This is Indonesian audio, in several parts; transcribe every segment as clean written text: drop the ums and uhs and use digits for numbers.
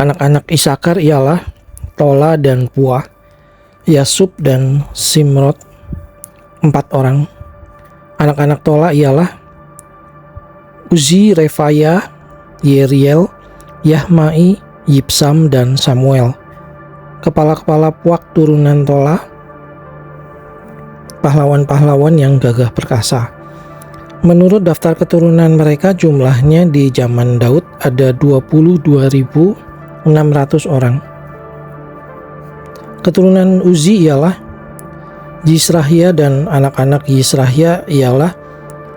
Anak-anak Isakar ialah Tola dan Puah, Yasub dan Simrod, 4 orang. Anak-anak Tola ialah Uzi, Refaya, Yeriel, Yahmai, Yipsam, dan Samuel. Kepala-kepala Puak turunan Tola, pahlawan-pahlawan yang gagah perkasa. Menurut daftar keturunan mereka, jumlahnya di zaman Daud ada 22.600 orang. Keturunan Uzi ialah Yisrahia, dan anak-anak Yisrahia ialah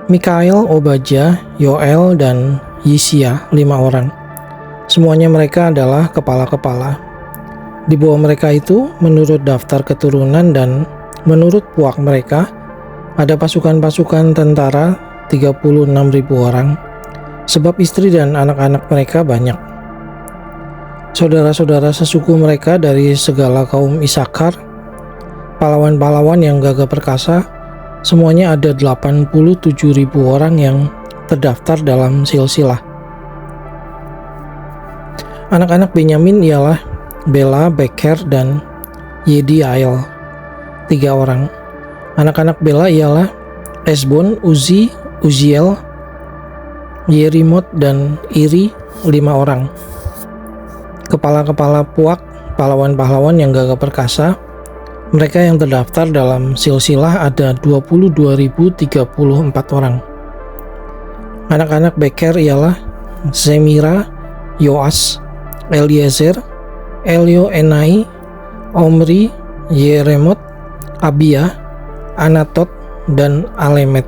Mikael, Obadya, Yoel, dan Yisia, 5 orang. Semuanya mereka adalah kepala-kepala. Di bawah mereka itu, menurut daftar keturunan dan menurut puak mereka, ada pasukan-pasukan tentara 36.000 orang, sebab istri dan anak-anak mereka banyak. Saudara-saudara sesuku mereka dari segala kaum Isakar, pahlawan-pahlawan yang gagah perkasa, semuanya ada 87.000 orang yang terdaftar dalam silsilah. Anak-anak Benyamin ialah Bela, Beker, dan Yediael, 3 orang. Anak-anak Bela ialah Esbon, Uzi, Uziel, Yerimot, dan Iri, 5 orang. Kepala-kepala puak, pahlawan-pahlawan yang gagah perkasa, mereka yang terdaftar dalam silsilah ada 22.034 orang. Anak-anak Beker ialah Zemira, Yoas, Eliezer, Elioenai, Omri, Yeremot, Abia, Anatot, dan Alemet.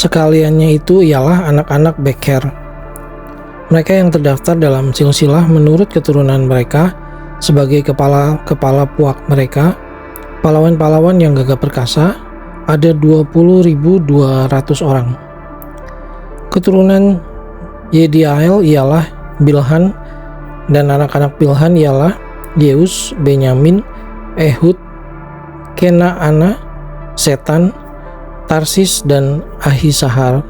Sekaliannya itu ialah anak-anak Beker. Mereka yang terdaftar dalam silsilah menurut keturunan mereka sebagai kepala-kepala puak mereka, pahlawan-pahlawan yang gagah perkasa, ada 20.200 orang. Keturunan Yediael ialah Bilhan, dan anak-anak Bilhan ialah Yeus, Benyamin, Ehud, Kenaana, Setan, Tarsis, dan Ahisahar.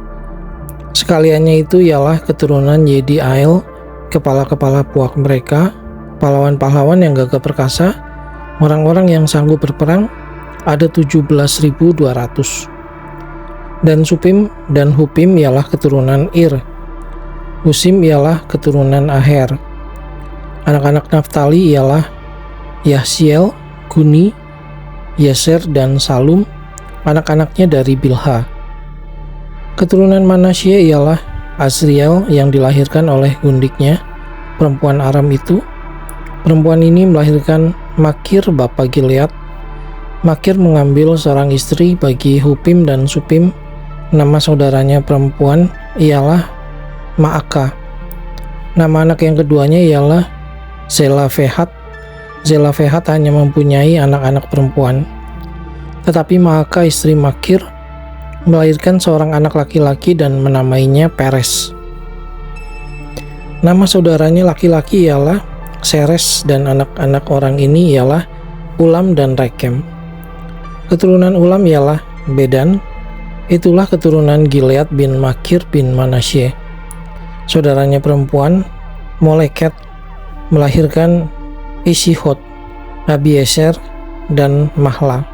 Sekaliannya itu ialah keturunan Yediael, kepala-kepala puak mereka, pahlawan-pahlawan yang gagah perkasa, orang-orang yang sanggup berperang, ada 17.200. Dan Supim dan Hupim ialah keturunan Ir. Husim ialah keturunan Aher. Anak-anak Naftali ialah Yahsiel, Guni, Yeser, dan Salum, anak-anaknya dari Bilha. Keturunan Manasye ialah Azriel yang dilahirkan oleh gundiknya, perempuan Aram itu. Perempuan ini melahirkan Makir bapa Gilead. Makir mengambil seorang istri bagi Hupim dan Supim. Nama saudaranya perempuan ialah Maaka. Nama anak yang keduanya ialah Zelafehat. Zelafehat hanya mempunyai anak-anak perempuan. Tetapi Maaka istri Makir melahirkan seorang anak laki-laki dan menamainya Peres. Nama saudaranya laki-laki ialah Seres, dan anak-anak orang ini ialah Ulam dan Rekem. Keturunan Ulam ialah Bedan. Itulah keturunan Gilead bin Makir bin Manasye. Saudaranya perempuan Moleket melahirkan Ishihot, Abieser, dan Mahla.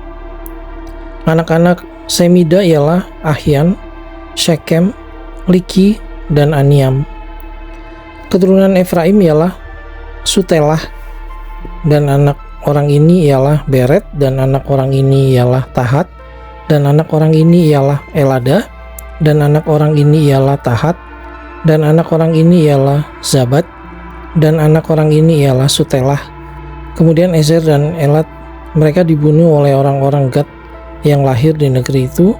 Anak-anak Semida ialah Ahyan, Shekem, Liki, dan Aniam. Keturunan Efraim ialah Sutelah, dan anak orang ini ialah Beret, dan anak orang ini ialah Tahat, dan anak orang ini ialah Elada, dan anak orang ini ialah Tahat, dan anak orang ini ialah Zabat, dan anak orang ini ialah Sutelah. Kemudian Ezer dan Elad, mereka dibunuh oleh orang-orang Gad yang lahir di negeri itu,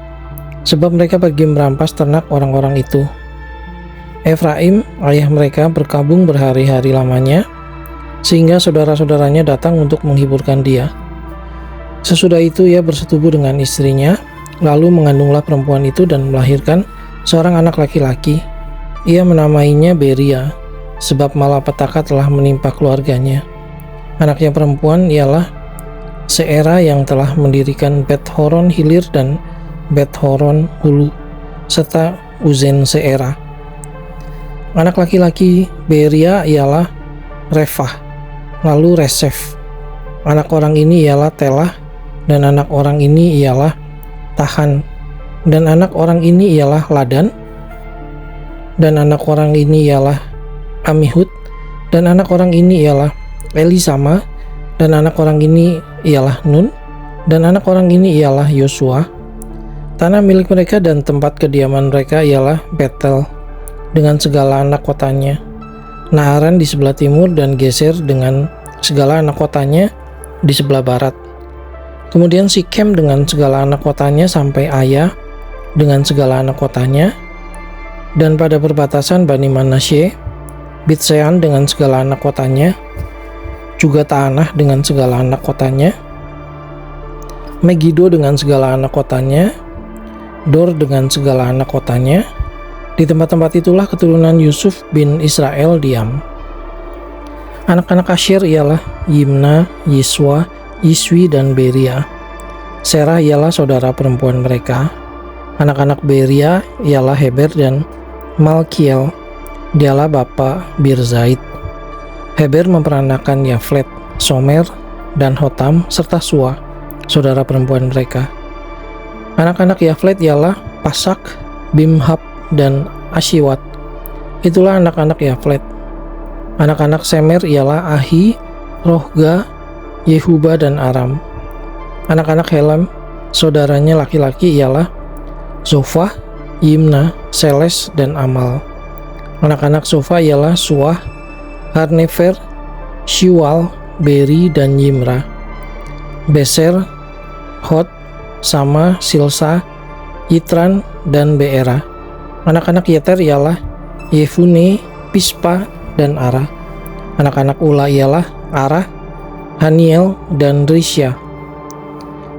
sebab mereka pergi merampas ternak orang-orang itu. Efraim, ayah mereka, berkabung berhari-hari lamanya, sehingga saudara-saudaranya datang untuk menghiburkan dia. Sesudah itu ia bersetubuh dengan istrinya, lalu mengandunglah perempuan itu dan melahirkan seorang anak laki-laki. Ia menamainya Beria, sebab malapetaka telah menimpa keluarganya. Anaknya perempuan ialah Seera yang telah mendirikan Bet-horon Hilir dan Bet-horon Hulu, serta Uzen Seera. Anak laki-laki Beria ialah Refah, lalu Resef. Anak orang ini ialah Telah, dan anak orang ini ialah Tahan, dan anak orang ini ialah Ladan, dan anak orang ini ialah Amihud, dan anak orang ini ialah Elisama, dan anak orang ini ialah Nun, dan anak orang ini ialah Yosua. Tanah milik mereka dan tempat kediaman mereka ialah Betel dengan segala anak kotanya, Naaran di sebelah timur, dan Geser dengan segala anak kotanya di sebelah barat. Kemudian Sikem dengan segala anak kotanya sampai Aya dengan segala anak kotanya, dan pada perbatasan Bani Manasye, Bitsean dengan segala anak kotanya, juga Taanah dengan segala anak kotanya, Megido dengan segala anak kotanya, Dor dengan segala anak kotanya. Di tempat-tempat itulah keturunan Yusuf bin Israel diam. Anak-anak Asyer ialah Yimna, Yiswa, Yiswi, dan Beria. Serah ialah saudara perempuan mereka. Anak-anak Beria ialah Heber dan Malkiel. Dialah bapa Birzait. Heber memperanakan Yaflet, Somer, dan Hotam, serta Sua, saudara perempuan mereka. Anak-anak Yaflet ialah Pasak, Bimhab, dan Ashiwat. Itulah anak-anak Yaflet. Anak-anak Semer ialah Ahi, Rohga, Yehuba, dan Aram. Anak-anak Helam, saudaranya laki-laki ialah Zofah, Yimna, Seles, dan Amal. Anak-anak Sofa ialah Suah, Harnefer, Shiwal, Beri, dan Yimra. Beser, Hod, Sama, Silsa, Yitran, dan Beera. Anak-anak Yeter ialah Yefune, Pispa, dan Ara. Anak-anak Ula ialah Arah, Haniel, dan Risya.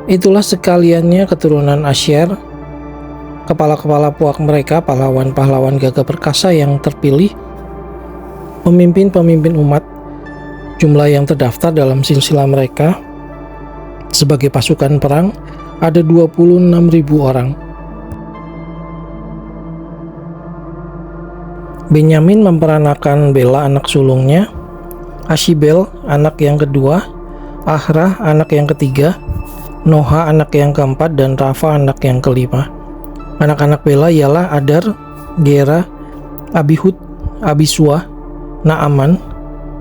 Itulah sekaliannya keturunan Asyer, kepala-kepala puak mereka, pahlawan-pahlawan gagah perkasa yang terpilih, pemimpin-pemimpin umat. Jumlah yang terdaftar dalam silsilah mereka sebagai pasukan perang ada 26.000 orang. Benyamin memperanakan Bela anak sulungnya, Ashibel anak yang kedua, Ahrah anak yang ketiga, Noha anak yang keempat, dan Rafa anak yang kelima. Anak-anak Bela ialah Adar, Gera, Abihud, Abisua, Naaman,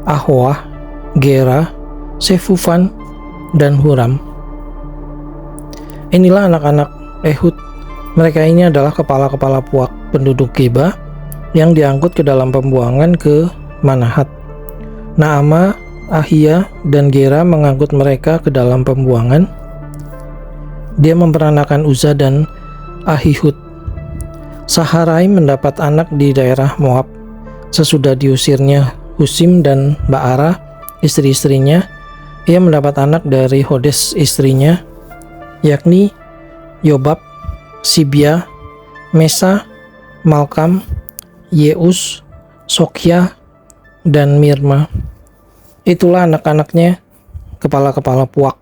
Ahoah, Gera, Sefufan, dan Huram. Inilah anak-anak Ehud. Mereka ini adalah kepala-kepala puak penduduk Geba yang diangkut ke dalam pembuangan ke Manahat. Naama, Ahia, dan Gera mengangkut mereka ke dalam pembuangan. Dia memperanakan Uza dan Ahihud. Saharai mendapat anak di daerah Moab sesudah diusirnya Husim dan Baara istri-istrinya. Ia mendapat anak dari Hodes istrinya, yakni Yobab, Sibia, Mesa, Malkam, Yeus, Sokya, dan Mirma. Itulah anak-anaknya, kepala-kepala puak.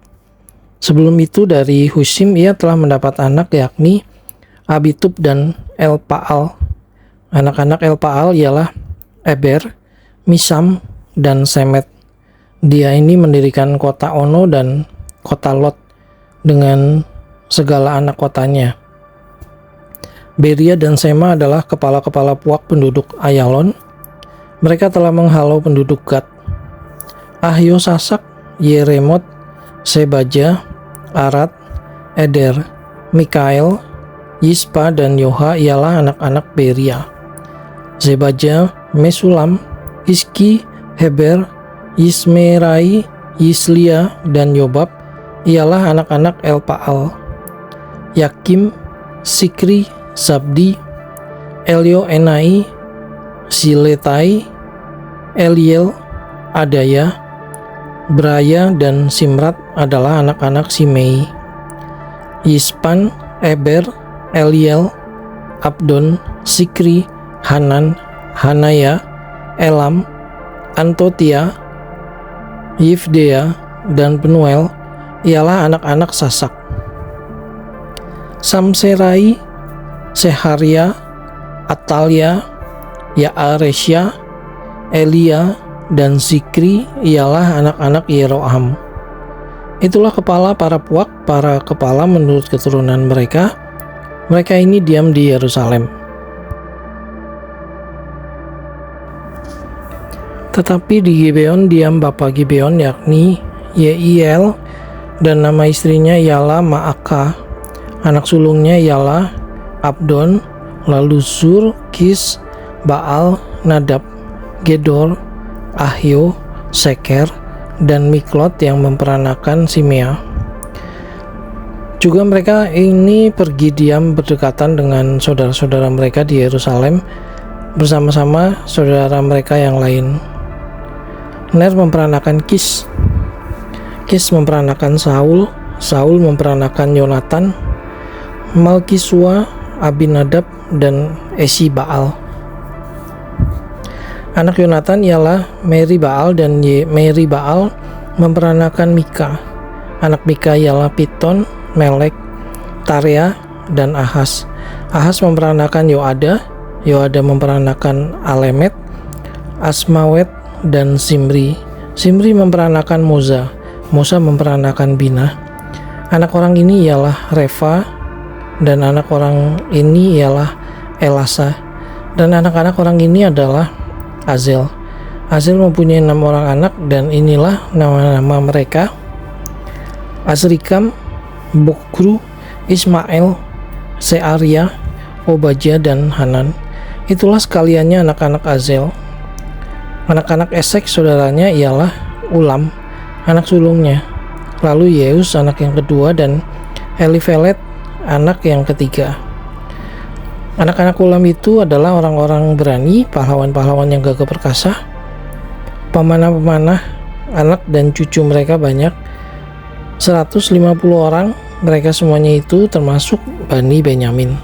Sebelum itu dari Husim ia telah mendapat anak, yakni Abitub dan Elpaal. Anak-anak Elpaal ialah Eber, Misam, dan Semet. Dia ini mendirikan kota Ono dan kota Lot dengan segala anak kotanya. Beria dan Sema adalah kepala-kepala puak penduduk Ayalon. Mereka telah menghalau penduduk Gad. Ahio Sasak, Yeremot, Sebaja, Arad, Eder, Mikael, Yispa, dan Yoha ialah anak-anak Beria. Zebaja, Mesulam, Iski, Heber, Yismerai, Yislia, dan Yobab ialah anak-anak Elpaal. Yakim, Sikri, Sabdi, Elio Enai, Siletai, Eliel, Adaya, Braya, dan Simrat adalah anak-anak Simei. Yispan, Eber, Eliel, Abdon, Sikri, Hanan, Hanaya, Elam, Antotia, Yifdea, dan Penuel ialah anak-anak Sasak. Samserai, Seharia, Atalia, Yaaresya, Elia, dan Zikri ialah anak-anak Yeroham. Itulah kepala para puak, para kepala menurut keturunan mereka. Mereka ini diam di Yerusalem. Tetapi di Gibeon diam bapa Gibeon, yakni Yeiel, dan nama istrinya ialah Maaka. Anak sulungnya ialah Abdon, lalu Zur, Kis, Baal, Nadab, Gedor, Ahio, Seker, dan Miklot yang memperanakan Simea. Juga mereka ini pergi diam berdekatan dengan saudara-saudara mereka di Yerusalem bersama-sama saudara mereka yang lain. Ner memperanakan Kis, Kis memperanakan Saul, Saul memperanakan Yonatan, Malkisua, Abinadab, dan Esibaal. Anak Yonatan ialah Meribaal, dan Meribaal memperanakan Mika. Anak Mika ialah Piton, Melek, Tarea, dan Ahas. Ahas memperanakan Yoada, Yoada memperanakan Alemet, Asmawet, dan Simri. Simri memperanakan Moza, Moza memperanakan Bina. Anak orang ini ialah Reva, dan anak orang ini ialah Elasa, dan anak-anak orang ini adalah Azel. Azel mempunyai 6 orang anak, dan inilah nama-nama mereka: Azrikam, Bokru, Ismael, Searia, Obadja, dan Hanan. Itulah sekaliannya anak-anak Azel. Anak-anak Esek saudaranya ialah Ulam, anak sulungnya, lalu Yeus anak yang kedua, dan Elifelet anak yang ketiga. Anak-anak Ulam itu adalah orang-orang berani, pahlawan-pahlawan yang gagah perkasa, pemanah-pemanah. Anak dan cucu mereka banyak 150 orang. Mereka semuanya itu termasuk Bani Benyamin.